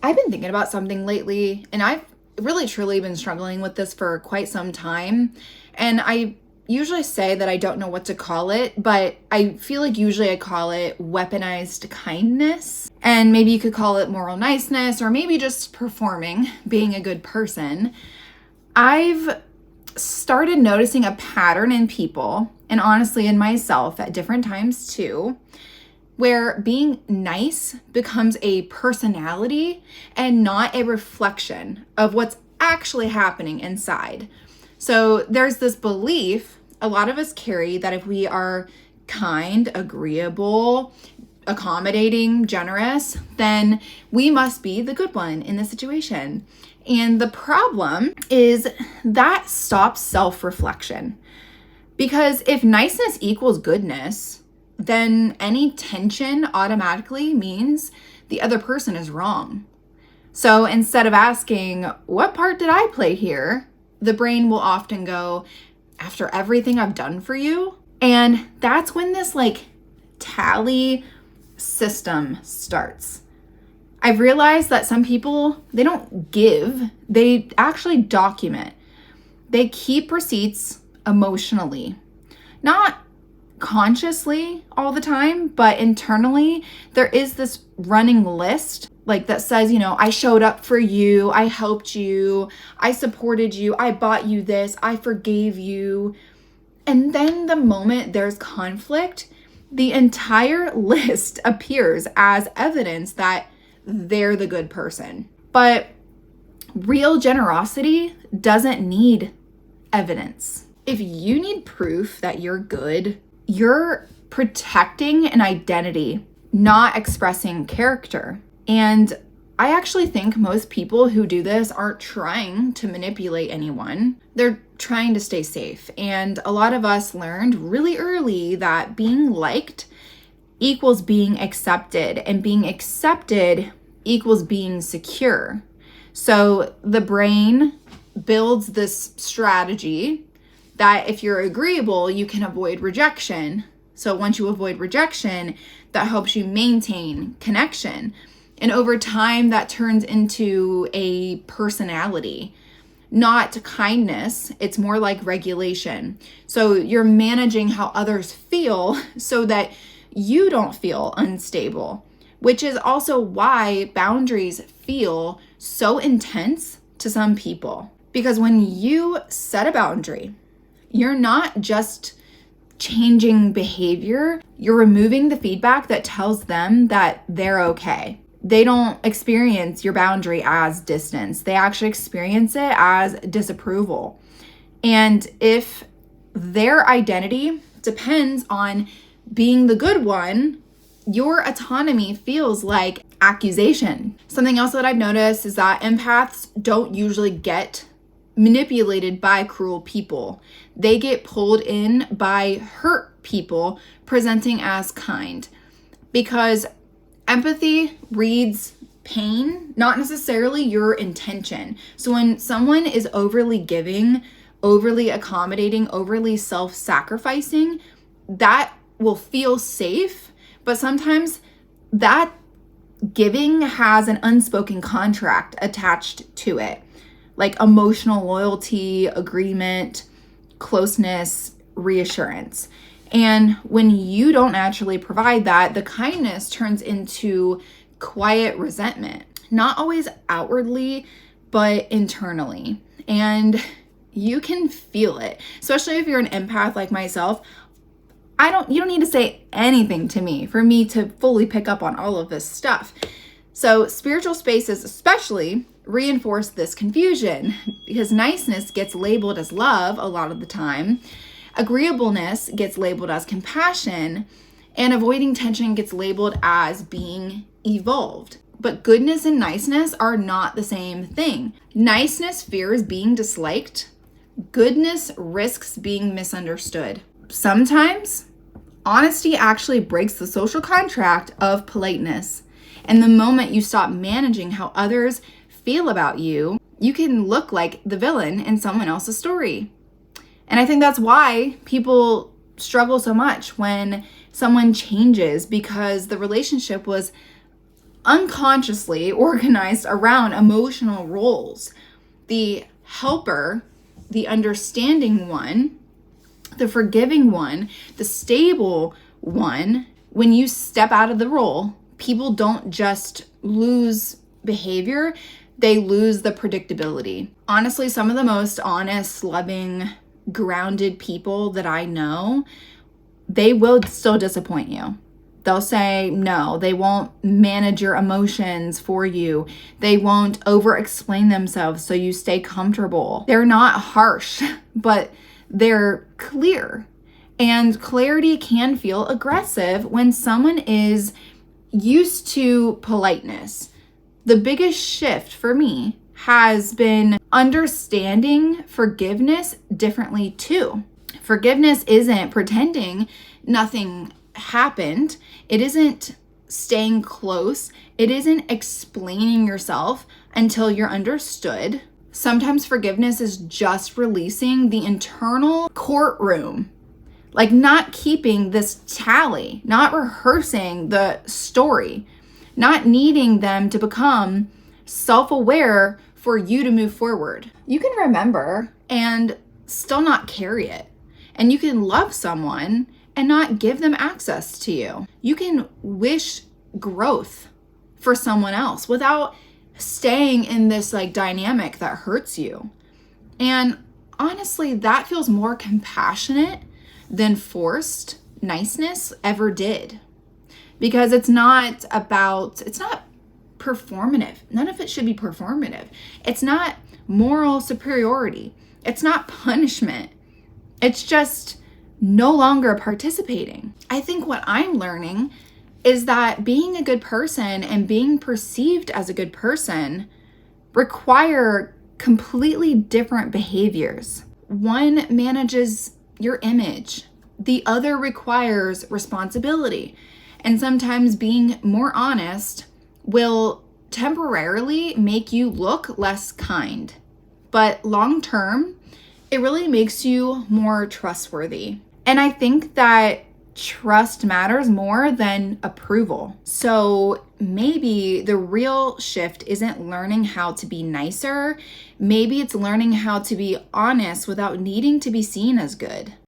I've been thinking about something lately, and I've really truly been struggling with this for quite some time. And I usually say that I don't know what to call it, but I feel like usually I call it weaponized kindness. And maybe you could call it moral niceness, or maybe just performing, being a good person. I've started noticing a pattern in people, and honestly in myself at different times too, where being nice becomes a personality and not a reflection of what's actually happening inside. So there's this belief a lot of us carry that if we are kind, agreeable, accommodating, generous, then we must be the good one in the situation. And the problem is that stops self-reflection. Because if niceness equals goodness, then any tension automatically means the other person is wrong. So instead of asking, what part did I play here? The brain will often go, after everything I've done for you? And that's when this tally system starts. I've realized that some people, they don't give, they actually document. They keep receipts emotionally, not consciously all the time, but internally there is this running list that says, I showed up for you, I helped you, I supported you, I bought you this, I forgave you. And then the moment there's conflict, the entire list appears as evidence that they're the good person. But real generosity doesn't need evidence. If you need proof that you're good, you're protecting an identity, not expressing character. And I actually think most people who do this aren't trying to manipulate anyone. They're trying to stay safe. And a lot of us learned really early that being liked equals being accepted, and being accepted equals being secure. So the brain builds this strategy that if you're agreeable, you can avoid rejection. So once you avoid rejection, that helps you maintain connection. And over time, that turns into a personality, not kindness. It's more like regulation. So you're managing how others feel so that you don't feel unstable, which is also why boundaries feel so intense to some people. Because when you set a boundary, you're not just changing behavior, you're removing the feedback that tells them that they're okay. They don't experience your boundary as distance. They actually experience it as disapproval. And if their identity depends on being the good one, your autonomy feels like accusation. Something else that I've noticed is that empaths don't usually get manipulated by cruel people. They get pulled in by hurt people presenting as kind, because empathy reads pain, not necessarily your intention. So when someone is overly giving, overly accommodating, overly self-sacrificing, that will feel safe, but sometimes that giving has an unspoken contract attached to it, like emotional loyalty, agreement, closeness, reassurance. And when you don't naturally provide that, the kindness turns into quiet resentment, not always outwardly, but internally. And you can feel it, especially if you're an empath like myself. You don't need to say anything to me for me to fully pick up on all of this stuff. So spiritual spaces especially reinforce this confusion, because niceness gets labeled as love a lot of the time. Agreeableness gets labeled as compassion, and avoiding tension gets labeled as being evolved. But goodness and niceness are not the same thing. Niceness fears being disliked. Goodness risks being misunderstood. Sometimes honesty actually breaks the social contract of politeness. And the moment you stop managing how others feel about you, you can look like the villain in someone else's story. And I think that's why people struggle so much when someone changes, because the relationship was unconsciously organized around emotional roles. The helper, the understanding one, the forgiving one, the stable one. When you step out of the role, people don't just lose behavior, they lose the predictability. Honestly, some of the most honest, loving, grounded people that I know, they will still disappoint you. They'll say no. They won't manage your emotions for you. They won't over-explain themselves so you stay comfortable. They're not harsh, but they're clear. And clarity can feel aggressive when someone is used to politeness. The biggest shift for me has been understanding forgiveness differently too. Forgiveness isn't pretending nothing happened. It isn't staying close. It isn't explaining yourself until you're understood. Sometimes forgiveness is just releasing the internal courtroom, like not keeping this tally, not rehearsing the story, not needing them to become self-aware for you to move forward. You can remember and still not carry it. And you can love someone and not give them access to you. You can wish growth for someone else without staying in this like dynamic that hurts you. And honestly, that feels more compassionate than forced niceness ever did. Because it's not performative. None of it should be performative. It's not moral superiority. It's not punishment. It's just no longer participating. I think what I'm learning is that being a good person and being perceived as a good person require completely different behaviors. One manages your image. The other requires responsibility. And sometimes being more honest will temporarily make you look less kind. But long term, it really makes you more trustworthy. And I think that trust matters more than approval. So maybe the real shift isn't learning how to be nicer. Maybe it's learning how to be honest without needing to be seen as good.